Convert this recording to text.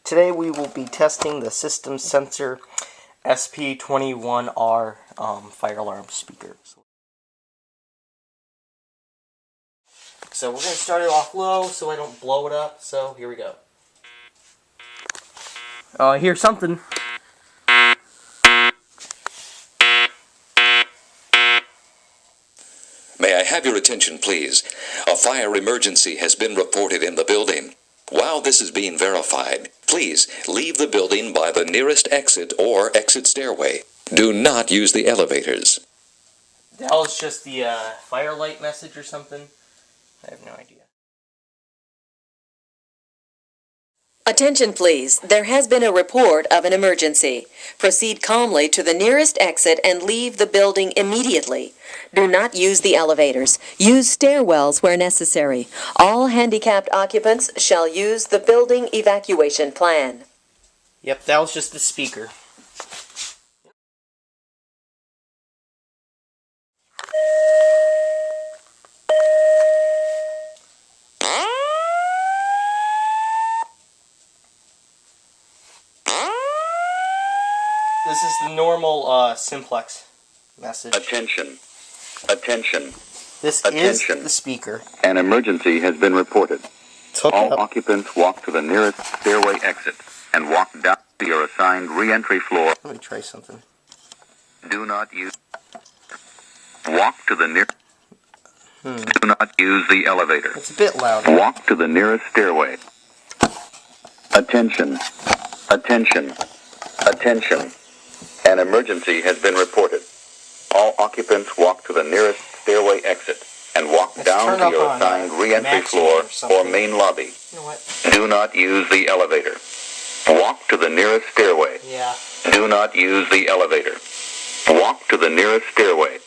Today we will be testing the system sensor SP201R fire alarm speaker. So we're going to start it off low so I don't blow it up. So here we go. I hear something. May I have your attention, please? A fire emergency has been reported in the building. While this is being verified, please leave the building by the nearest exit or exit stairway. Do not use the elevators. That was just the fire light message or something. I have no idea. Attention please, there has been a report of an emergency. Proceed calmly to the nearest exit and leave the building immediately. Do not use the elevators. Use stairwells where necessary. All handicapped occupants shall use the building evacuation plan. Yep, that was just the speaker. This is the normal simplex message. Attention. Attention. This Attention. is the speaker. An emergency has been reported. All occupants walk to the nearest stairway exit and walk down to your assigned re-entry floor. Let me try something. Do not use... Walk to the near... Do not use the elevator. It's a bit louder. Walk to the nearest stairway. Attention. Attention. Attention. An emergency has been reported. All occupants walk to the nearest stairway exit and walk down to your assigned re-entry floor or main lobby. You know what? Do not use the elevator. Walk to the nearest stairway. Yeah. Do not use the elevator. Walk to the nearest stairway.